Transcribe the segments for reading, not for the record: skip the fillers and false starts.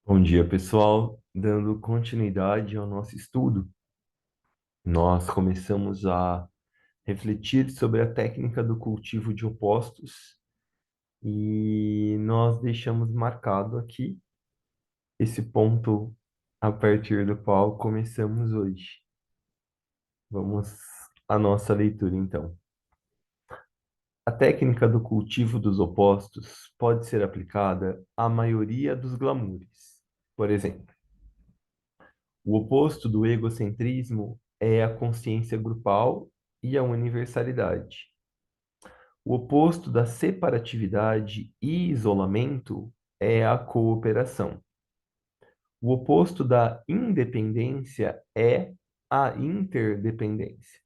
Bom dia, pessoal. Dando continuidade ao nosso estudo, nós começamos a refletir sobre a técnica do cultivo de opostos e nós deixamos marcado aqui esse ponto a partir do qual começamos hoje. Vamos à nossa leitura, então. A técnica do cultivo dos opostos pode ser aplicada à maioria dos glamures. Por exemplo, o oposto do egocentrismo é a consciência grupal e a universalidade. O oposto da separatividade e isolamento é a cooperação. O oposto da independência é a interdependência.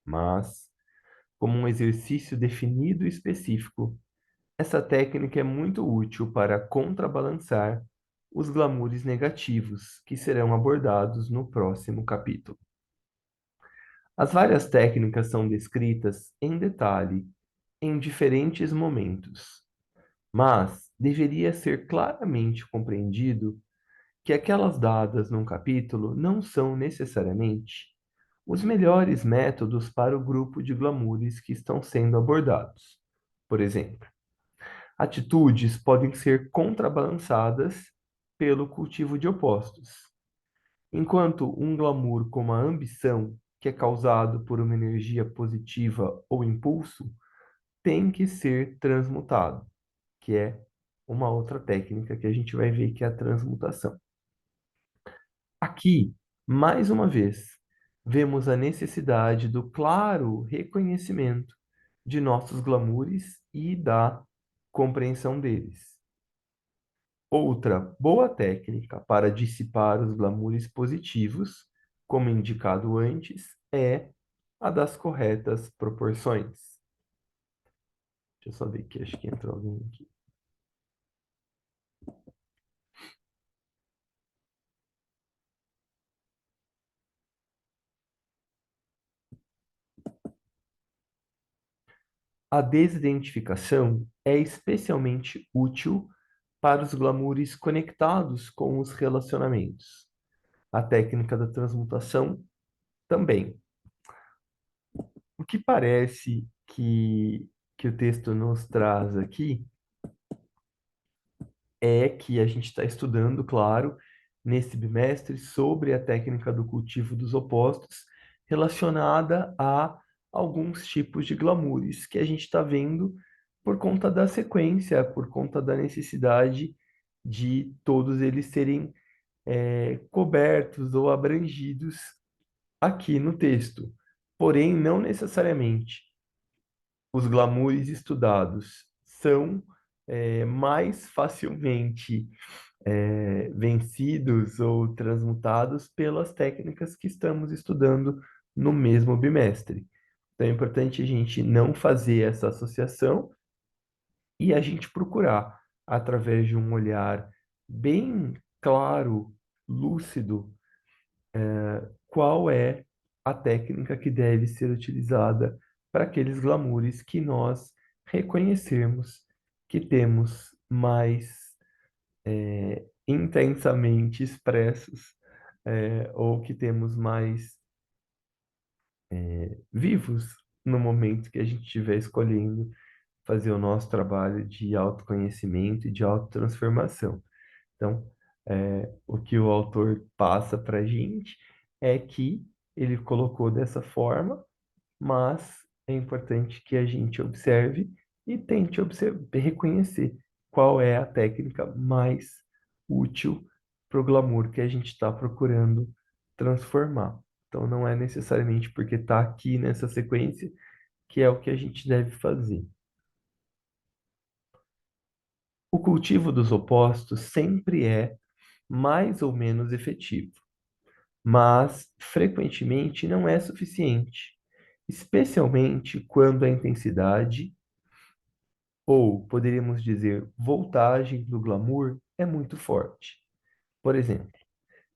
Mas, como um exercício definido e específico, essa técnica é muito útil para contrabalançar os glamoures negativos que serão abordados no próximo capítulo. As várias técnicas são descritas em detalhe em diferentes momentos, mas deveria ser claramente compreendido que aquelas dadas num capítulo não são necessariamente os melhores métodos para o grupo de glamoures que estão sendo abordados. Por exemplo, atitudes podem ser contrabalançadas pelo cultivo de opostos. Enquanto um glamour como a ambição, que é causado por uma energia positiva ou impulso, tem que ser transmutado, que é uma outra técnica que a gente vai ver que é a transmutação. Aqui, mais uma vez, vemos a necessidade do claro reconhecimento de nossos glamoures e da compreensão deles. Outra boa técnica para dissipar os glamoures positivos, como indicado antes, é a das corretas proporções. Deixa eu só ver aqui, acho que entrou alguém aqui. A desidentificação é especialmente útil para os glamoures conectados com os relacionamentos. A técnica da transmutação também. O que parece que o texto nos traz aqui é que a gente está estudando, claro, nesse bimestre, sobre a técnica do cultivo dos opostos relacionada a alguns tipos de glamoures que a gente está vendo por conta da sequência, por conta da necessidade de todos eles serem cobertos ou abrangidos aqui no texto. Porém, não necessariamente os glamoures estudados são mais facilmente vencidos ou transmutados pelas técnicas que estamos estudando no mesmo bimestre. Então é importante a gente não fazer essa associação e a gente procurar, através de um olhar bem claro, lúcido, qual é a técnica que deve ser utilizada para aqueles glamoures que nós reconhecermos que temos mais intensamente expressos, ou que temos mais vivos no momento que a gente estiver escolhendo fazer o nosso trabalho de autoconhecimento e de autotransformação. Então, o que o autor passa para a gente é que ele colocou dessa forma, mas é importante que a gente observe e tente reconhecer qual é a técnica mais útil para o glamour que a gente está procurando transformar. Então, não é necessariamente porque está aqui nessa sequência que é o que a gente deve fazer. O cultivo dos opostos sempre é mais ou menos efetivo, mas frequentemente não é suficiente, especialmente quando a intensidade, ou poderíamos dizer, voltagem do glamour é muito forte. Por exemplo,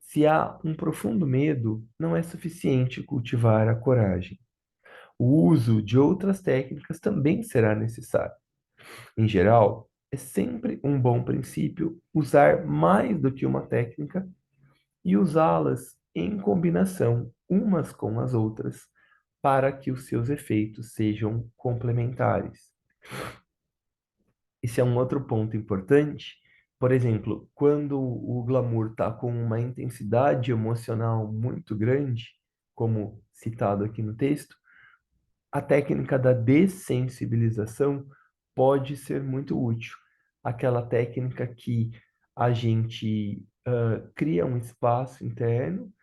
se há um profundo medo, não é suficiente cultivar a coragem. O uso de outras técnicas também será necessário. Em geral, é sempre um bom princípio usar mais do que uma técnica e usá-las em combinação umas com as outras para que os seus efeitos sejam complementares. Esse é um outro ponto importante. Por exemplo, quando o glamour está com uma intensidade emocional muito grande, como citado aqui no texto, a técnica da dessensibilização pode ser muito útil. Aquela técnica que a gente cria um espaço interno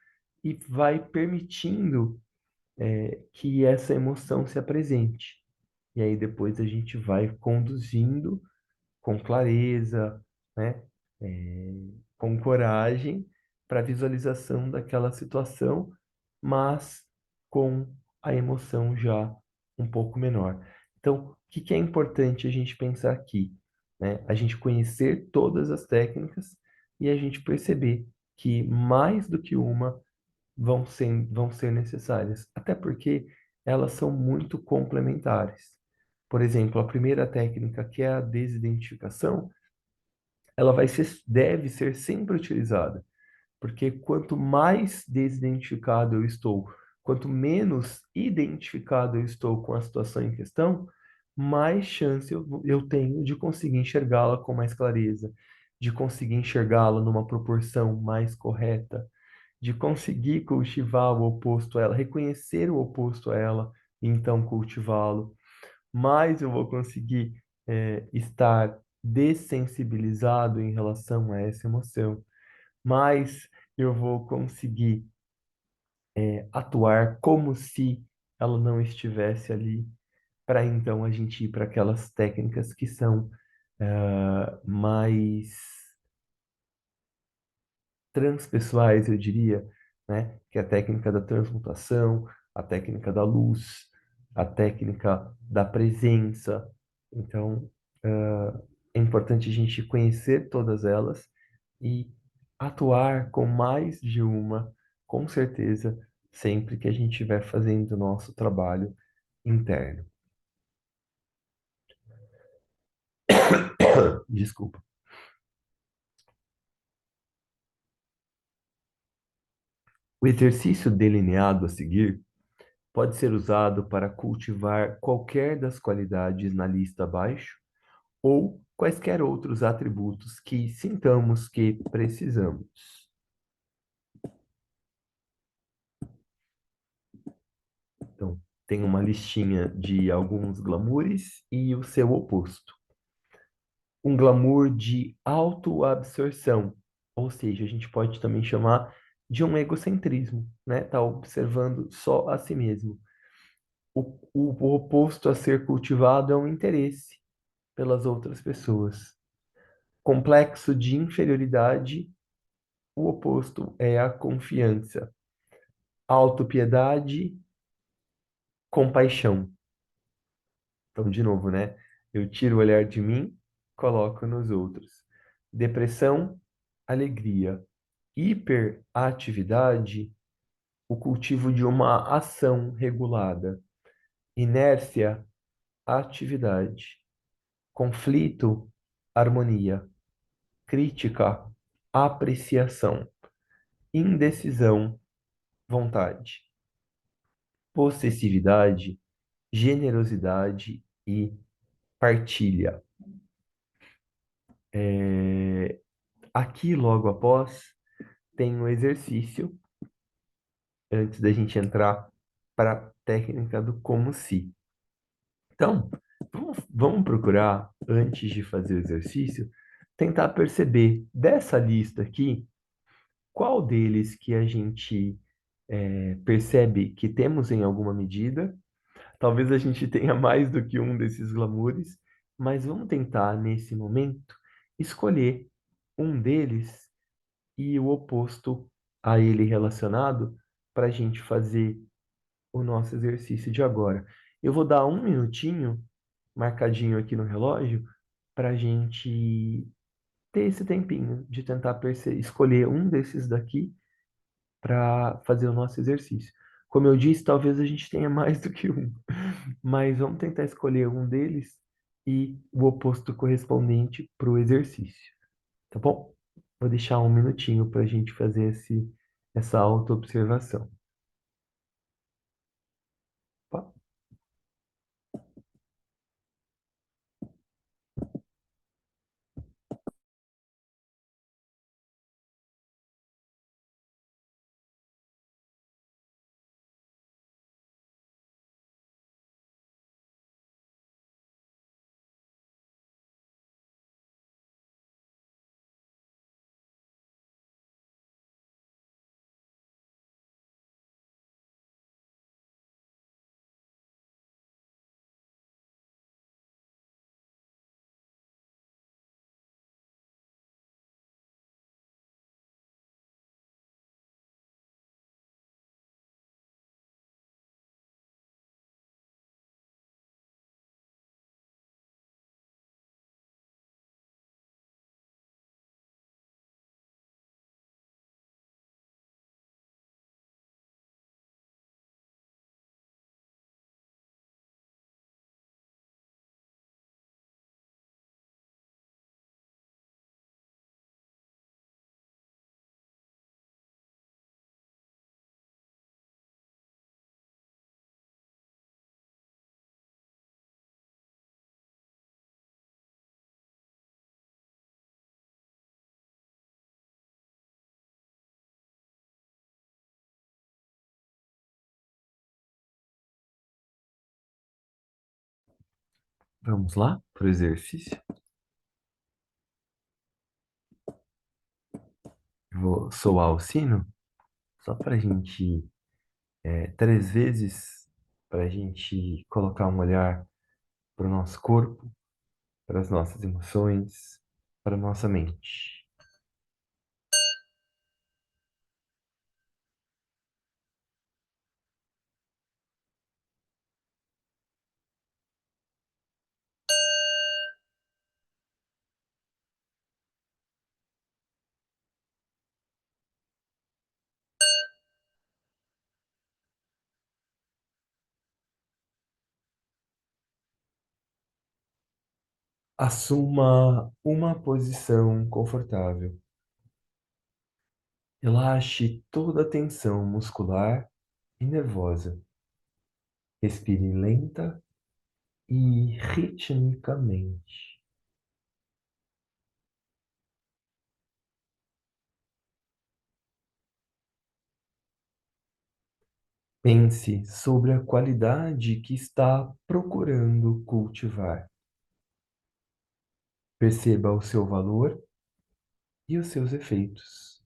e vai permitindo que essa emoção se apresente. E aí depois a gente vai conduzindo com clareza, né? É, com coragem para a visualização daquela situação, mas com a emoção já um pouco menor. Então, o que que é importante a gente pensar aqui, né? A gente conhecer todas as técnicas e a gente perceber que mais do que uma vão ser necessárias, até porque elas são muito complementares. Por exemplo, a primeira técnica, que é a desidentificação, ela deve ser sempre utilizada, porque quanto mais desidentificado eu estou, quanto menos identificado eu estou com a situação em questão, mais chance eu tenho de conseguir enxergá-la com mais clareza, de conseguir enxergá-la numa proporção mais correta, de conseguir cultivar o oposto a ela, reconhecer o oposto a ela e então cultivá-lo, mais eu vou conseguir estar dessensibilizado em relação a essa emoção, mais eu vou conseguir atuar como se ela não estivesse ali, para então a gente ir para aquelas técnicas que são mais transpessoais, eu diria, né? Que é a técnica da transmutação, a técnica da luz, a técnica da presença. Então, é importante a gente conhecer todas elas e atuar com mais de uma, com certeza, sempre que a gente estiver fazendo o nosso trabalho interno. Desculpa. O exercício delineado a seguir pode ser usado para cultivar qualquer das qualidades na lista abaixo ou quaisquer outros atributos que sintamos que precisamos. Então, tem uma listinha de alguns glamoures e o seu oposto. Um glamour de autoabsorção, ou seja, a gente pode também chamar de um egocentrismo, né? Tá observando só a si mesmo. O oposto a ser cultivado é um interesse pelas outras pessoas. Complexo de inferioridade, o oposto é a confiança. Autopiedade, compaixão. Então, de novo, né? Eu tiro o olhar de mim, coloco nos outros. Depressão, alegria. Hiperatividade, o cultivo de uma ação regulada. Inércia, atividade. Conflito, harmonia. Crítica, apreciação. Indecisão, vontade. Possessividade, generosidade e partilha. Aqui, logo após, tem um exercício, antes da gente entrar para a técnica do como se. Então, vamos procurar, antes de fazer o exercício, tentar perceber dessa lista aqui, qual deles que a gente percebe que temos em alguma medida. Talvez a gente tenha mais do que um desses glamoures, mas vamos tentar, nesse momento, escolher um deles e o oposto a ele relacionado para a gente fazer o nosso exercício de agora. Eu vou dar um minutinho, marcadinho aqui no relógio, para a gente ter esse tempinho de tentar escolher um desses daqui para fazer o nosso exercício. Como eu disse, talvez a gente tenha mais do que um, mas vamos tentar escolher um deles e o oposto correspondente para o exercício, tá bom? Vou deixar um minutinho para a gente fazer essa autoobservação. Tá? Vamos lá para o exercício? Vou soar o sino, só para a gente, 3 vezes, para a gente colocar um olhar para o nosso corpo, para as nossas emoções, para a nossa mente. Assuma uma posição confortável. Relaxe toda a tensão muscular e nervosa. Respire lenta e ritmicamente. Pense sobre a qualidade que está procurando cultivar. Perceba o seu valor e os seus efeitos.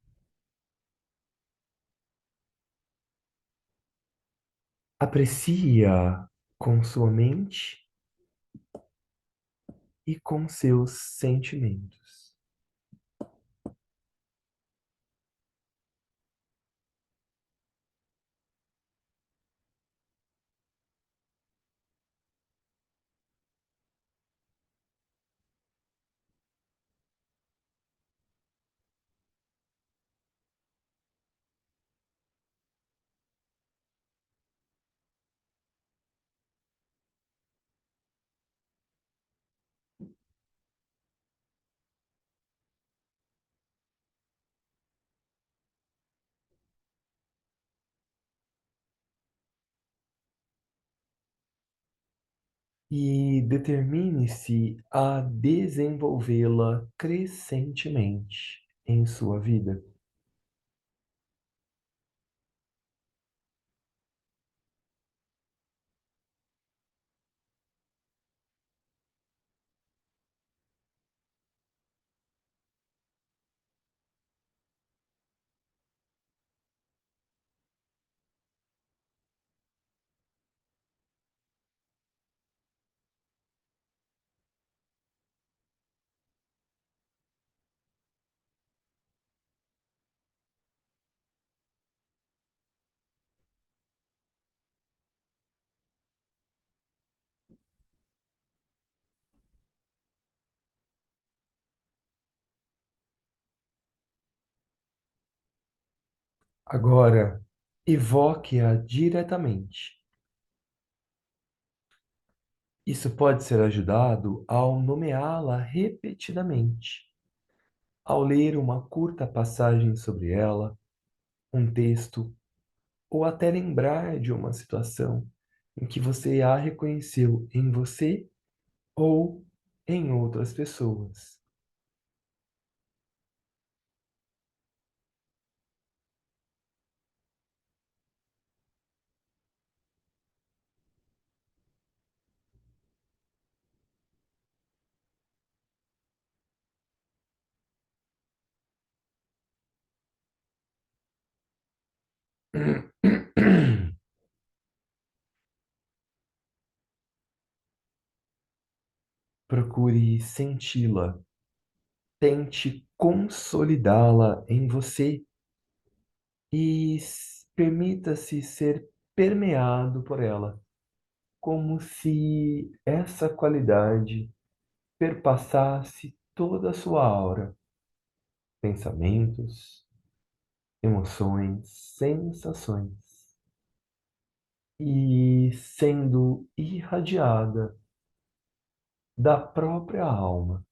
Aprecie-a com sua mente e com seus sentimentos. E determine-se a desenvolvê-la crescentemente em sua vida. Agora, evoque-a diretamente. Isso pode ser ajudado ao nomeá-la repetidamente, ao ler uma curta passagem sobre ela, um texto, ou até lembrar de uma situação em que você a reconheceu em você ou em outras pessoas. Procure senti-la, tente consolidá-la em você e permita-se ser permeado por ela, como se essa qualidade perpassasse toda a sua aura, pensamentos, emoções, sensações, e sendo irradiada da própria alma.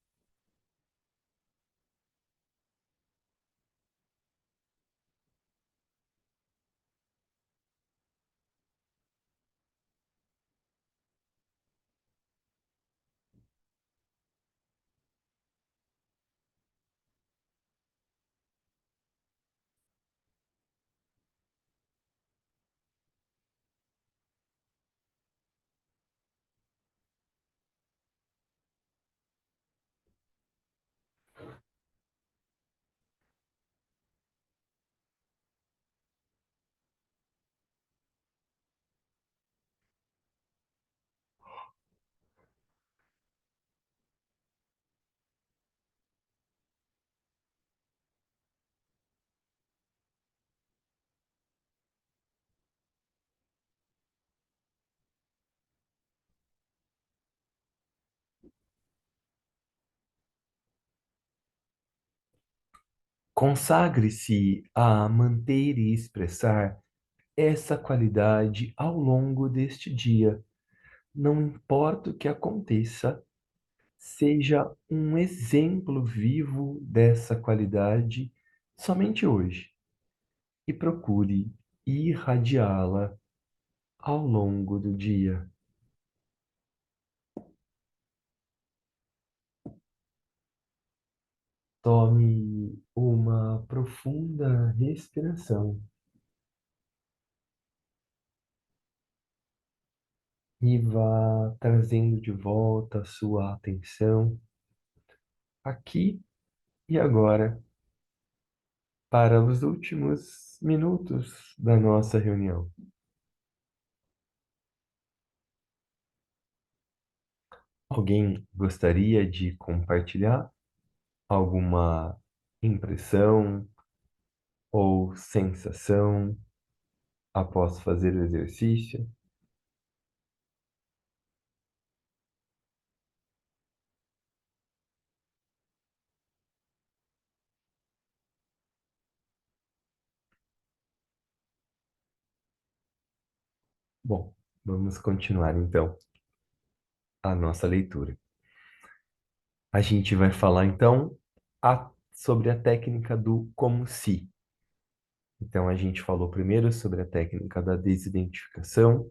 Consagre-se a manter e expressar essa qualidade ao longo deste dia. Não importa o que aconteça, seja um exemplo vivo dessa qualidade somente hoje e procure irradiá-la ao longo do dia. Tome uma profunda respiração e vá trazendo de volta a sua atenção aqui e agora para os últimos minutos da nossa reunião. Alguém gostaria de compartilhar alguma impressão ou sensação após fazer o exercício? Bom, vamos continuar então a nossa leitura. A gente vai falar então sobre a técnica do como se. Então a gente falou primeiro sobre a técnica da desidentificação,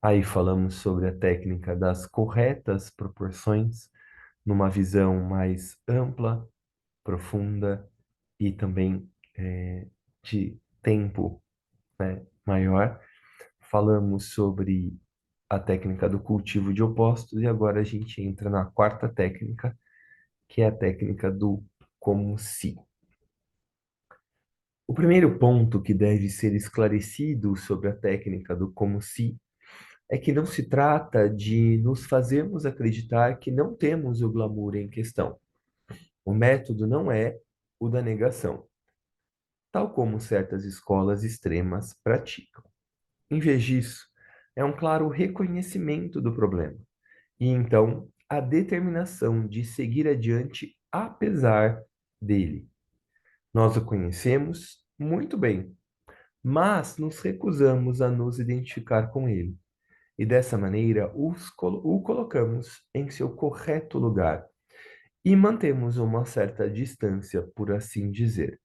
aí falamos sobre a técnica das corretas proporções, numa visão mais ampla, profunda e também de tempo, né, maior. Falamos sobre a técnica do cultivo de opostos e agora a gente entra na quarta técnica, que é a técnica do como se. O primeiro ponto que deve ser esclarecido sobre a técnica do como se é que não se trata de nos fazermos acreditar que não temos o glamour em questão. O método não é o da negação, tal como certas escolas extremas praticam. Em vez disso, é um claro reconhecimento do problema e então a determinação de seguir adiante apesar dele. Nós o conhecemos muito bem, mas nos recusamos a nos identificar com ele. e dessa maneira o colocamos em seu correto lugar e mantemos uma certa distância, por assim dizer.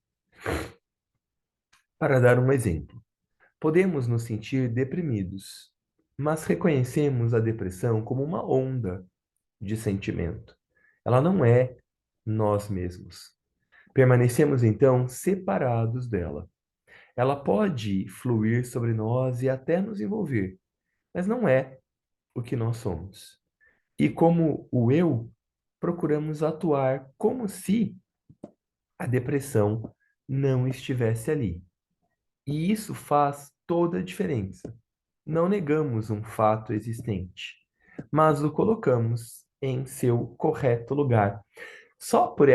Para dar um exemplo, podemos nos sentir deprimidos, mas reconhecemos a depressão como uma onda de sentimento. Ela não é nós mesmos. Permanecemos então separados dela. Ela pode fluir sobre nós e até nos envolver, mas não é o que nós somos. E como o eu, procuramos atuar como se a depressão não estivesse ali. E isso faz toda a diferença. Não negamos um fato existente, mas o colocamos em seu correto lugar. Só por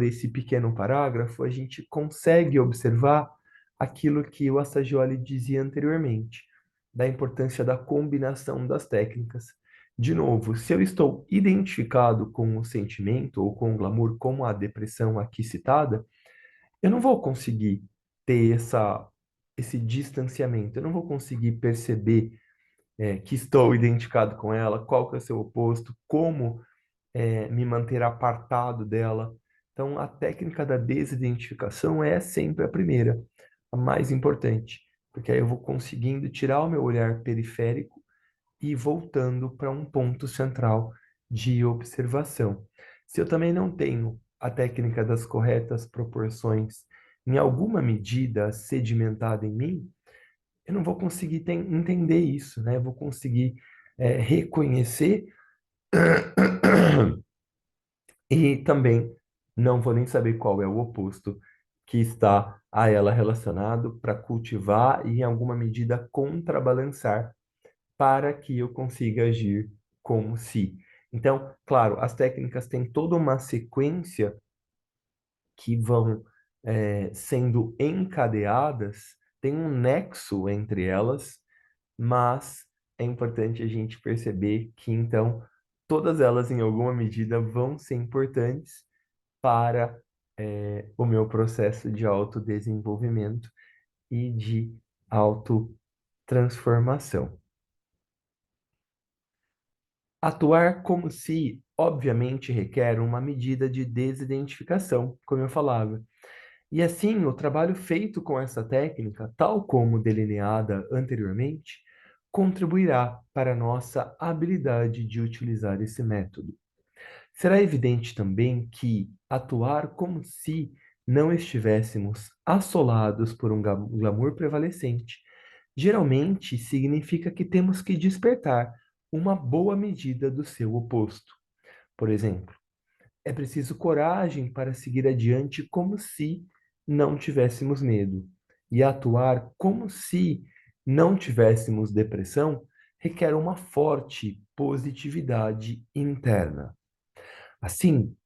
esse pequeno parágrafo, a gente consegue observar aquilo que o Assagioli dizia anteriormente, da importância da combinação das técnicas. De novo, se eu estou identificado com o sentimento ou com o glamour, como a depressão aqui citada, eu não vou conseguir ter esse distanciamento, eu não vou conseguir perceber que estou identificado com ela, qual que é o seu oposto, como me manter apartado dela. Então, a técnica da desidentificação é sempre a primeira, a mais importante, porque aí eu vou conseguindo tirar o meu olhar periférico e voltando para um ponto central de observação. Se eu também não tenho a técnica das corretas proporções em alguma medida sedimentada em mim, eu não vou conseguir entender isso, né? Eu vou conseguir reconhecer e também não vou nem saber qual é o oposto que está a ela relacionado para cultivar e, em alguma medida, contrabalançar para que eu consiga agir como se. Então, claro, as técnicas têm toda uma sequência que vão sendo encadeadas, tem um nexo entre elas, mas é importante a gente perceber que, então, todas elas, em alguma medida, vão ser importantes para o meu processo de autodesenvolvimento e de autotransformação. Atuar como se, obviamente, requer uma medida de desidentificação, como eu falava. E assim, o trabalho feito com essa técnica, tal como delineada anteriormente, contribuirá para a nossa habilidade de utilizar esse método. Será evidente também que atuar como se não estivéssemos assolados por um glamour prevalecente geralmente significa que temos que despertar uma boa medida do seu oposto. Por exemplo, é preciso coragem para seguir adiante como se não tivéssemos medo. E atuar como se não tivéssemos depressão requer uma forte positividade interna. Assim,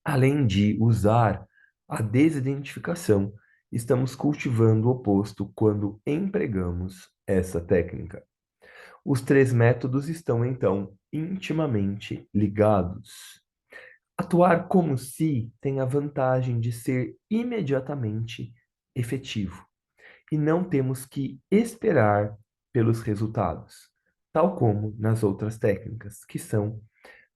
além de usar a desidentificação, estamos cultivando o oposto quando empregamos essa técnica. Os três métodos estão, então, intimamente ligados. Atuar como se tem a vantagem de ser imediatamente efetivo e não temos que esperar pelos resultados, tal como nas outras técnicas, que são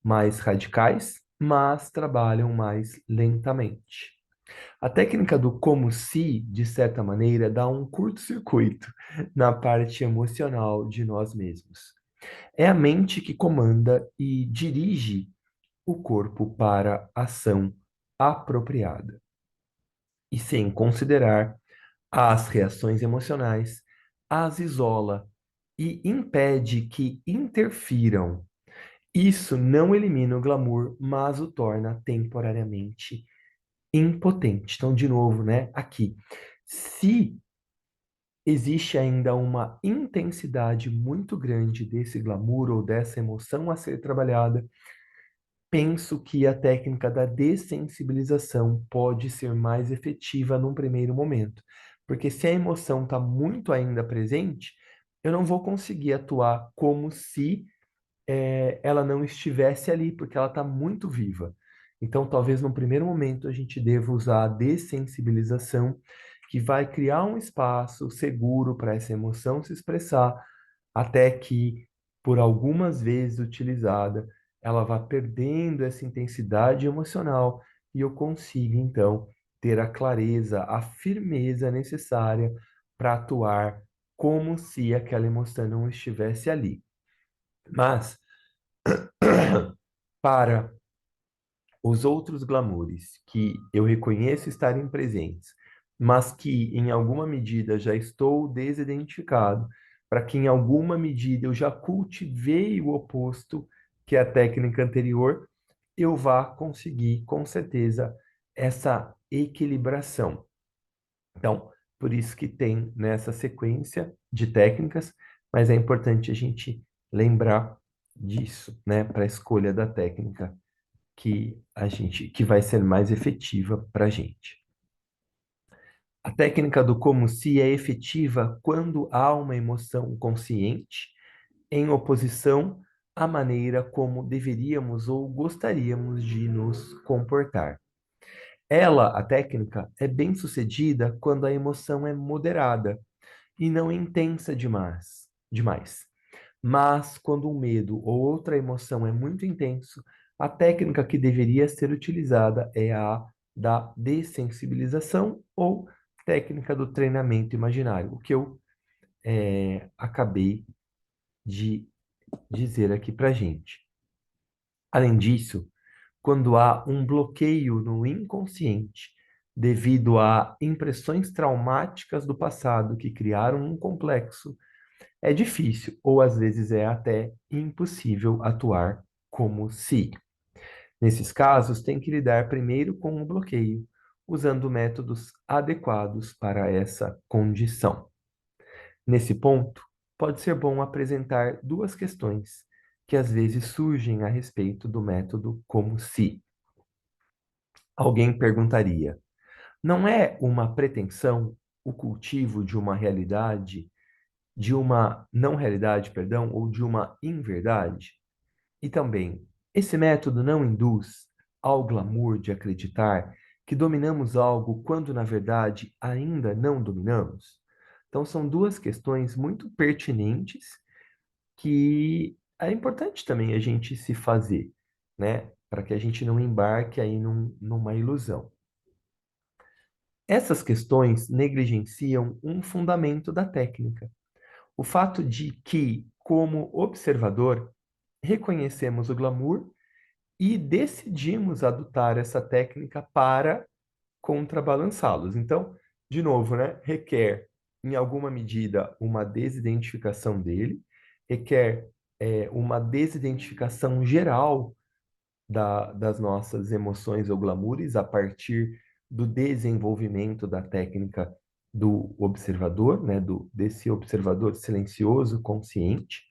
mais radicais, mas trabalham mais lentamente. A técnica do como se, de certa maneira, dá um curto-circuito na parte emocional de nós mesmos. É a mente que comanda e dirige o corpo para ação apropriada. E sem considerar as reações emocionais, as isola e impede que interfiram. Isso não elimina o glamour, mas o torna temporariamente impotente. Então, de novo, né, aqui, se existe ainda uma intensidade muito grande desse glamour ou dessa emoção a ser trabalhada, penso que a técnica da dessensibilização pode ser mais efetiva num primeiro momento, porque se a emoção está muito ainda presente, eu não vou conseguir atuar como se ela não estivesse ali, porque ela está muito viva. Então, talvez no primeiro momento a gente deva usar a dessensibilização, que vai criar um espaço seguro para essa emoção se expressar, até que, por algumas vezes utilizada, ela vá perdendo essa intensidade emocional e eu consiga, então, ter a clareza, a firmeza necessária para atuar como se aquela emoção não estivesse ali. Mas, para os outros glamours que eu reconheço estarem presentes, mas que em alguma medida já estou desidentificado, para que em alguma medida eu já cultivei o oposto, que é a técnica anterior, eu vá conseguir, com certeza, essa equilibração. Então, por isso que tem nessa sequência de técnicas, mas é importante a gente lembrar disso, né, para a escolha da técnica que vai ser mais efetiva para a gente. A técnica do como se é efetiva quando há uma emoção consciente em oposição à maneira como deveríamos ou gostaríamos de nos comportar. A técnica, é bem sucedida quando a emoção é moderada e não intensa demais. Mas quando o medo ou outra emoção é muito intenso, a técnica que deveria ser utilizada é a da dessensibilização ou técnica do treinamento imaginário, o que eu acabei de dizer aqui para gente. Além disso, quando há um bloqueio no inconsciente devido a impressões traumáticas do passado que criaram um complexo, é difícil, ou às vezes é até impossível atuar como se. Nesses casos, tem que lidar primeiro com o bloqueio, usando métodos adequados para essa condição. Nesse ponto, pode ser bom apresentar duas questões que às vezes surgem a respeito do método como se. Alguém perguntaria: não é uma pretensão o cultivo de uma realidade, de uma não realidade, perdão, ou de uma inverdade? E também, esse método não induz ao glamour de acreditar que dominamos algo quando, na verdade, ainda não dominamos? Então, são duas questões muito pertinentes que é importante também a gente se fazer, né? Para que a gente não embarque aí numa ilusão. Essas questões negligenciam um fundamento da técnica. O fato de que, como observador, reconhecemos o glamour e decidimos adotar essa técnica para contrabalançá-los. Então, de novo, né, requer, em alguma medida, uma desidentificação dele, requer uma desidentificação geral das nossas emoções ou glamoures a partir do desenvolvimento da técnica do observador, né, desse observador silencioso, consciente.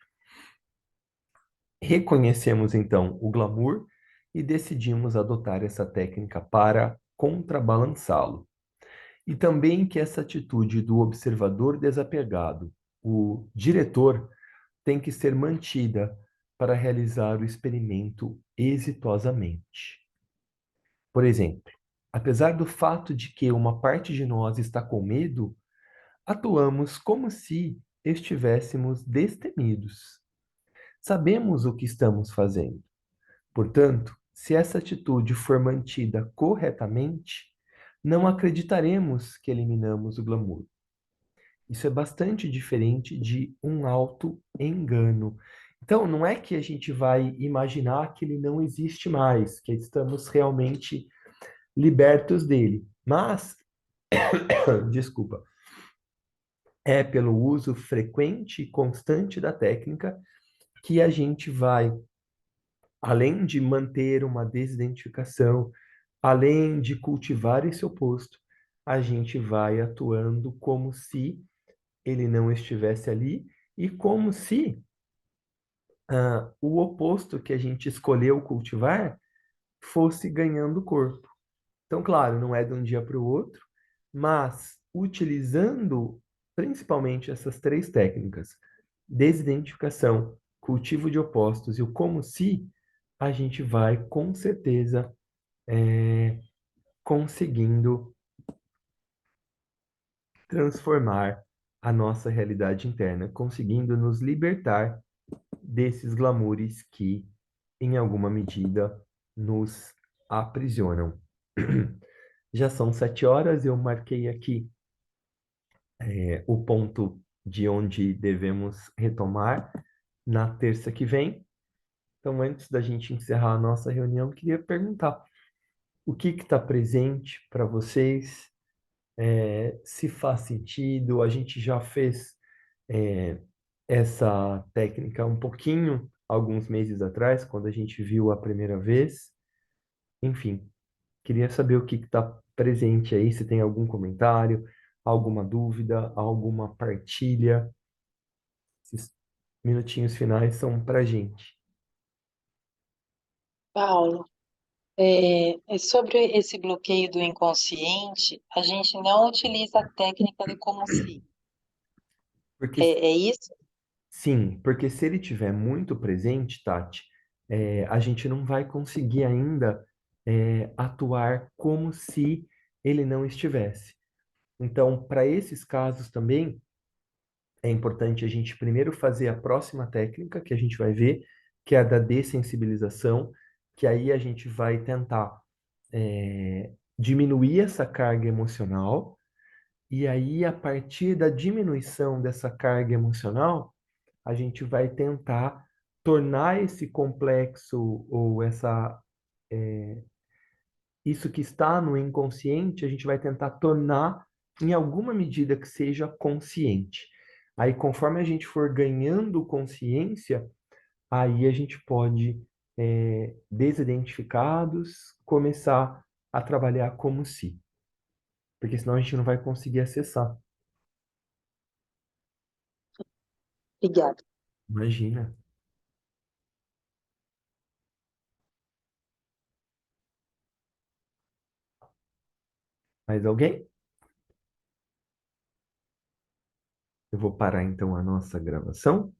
Reconhecemos então o glamour e decidimos adotar essa técnica para contrabalançá-lo. E também que essa atitude do observador desapegado, o diretor, tem que ser mantida para realizar o experimento exitosamente. Por exemplo, apesar do fato de que uma parte de nós está com medo, atuamos como se estivéssemos destemidos. Sabemos o que estamos fazendo. Portanto, se essa atitude for mantida corretamente, não acreditaremos que eliminamos o glamour. Isso é bastante diferente de um auto-engano. Então, não é que a gente vai imaginar que ele não existe mais, que estamos realmente libertos dele, mas, desculpa, é pelo uso frequente e constante da técnica que a gente vai, além de manter uma desidentificação, além de cultivar esse oposto, a gente vai atuando como se ele não estivesse ali e como se o oposto que a gente escolheu cultivar fosse ganhando corpo. Então, claro, não é de um dia para o outro, mas utilizando principalmente essas três técnicas, desidentificação, cultivo de opostos e o como se, a gente vai com certeza conseguindo transformar a nossa realidade interna, conseguindo nos libertar desses glamoures que, em alguma medida, nos aprisionam. Já são 7 horas, eu marquei aqui o ponto de onde devemos retomar na terça que vem. Então, antes da gente encerrar a nossa reunião, eu queria perguntar o que está presente para vocês, se faz sentido. A gente já fez é, essa técnica um pouquinho alguns meses atrás, quando a gente viu a primeira vez. Enfim, queria saber o que está presente aí, se tem algum comentário, alguma dúvida, alguma partilha. Esses minutinhos finais são para a gente. Paulo, sobre esse bloqueio do inconsciente, a gente não utiliza a técnica do como se. Porque É isso? sim, porque se ele tiver muito presente, Tati, a gente não vai conseguir ainda atuar como se ele não estivesse. Então, para esses casos também, é importante a gente primeiro fazer a próxima técnica que a gente vai ver, que é a da dessensibilização, que aí a gente vai tentar diminuir essa carga emocional, e aí, a partir da diminuição dessa carga emocional, a gente vai tentar tornar esse complexo ou isso que está no inconsciente, a gente vai tentar tornar em alguma medida que seja consciente. Aí, conforme a gente for ganhando consciência, aí a gente pode, desidentificados, começar a trabalhar como se, porque senão a gente não vai conseguir acessar. Obrigada. Imagina. Mais alguém? Eu vou parar então a nossa gravação.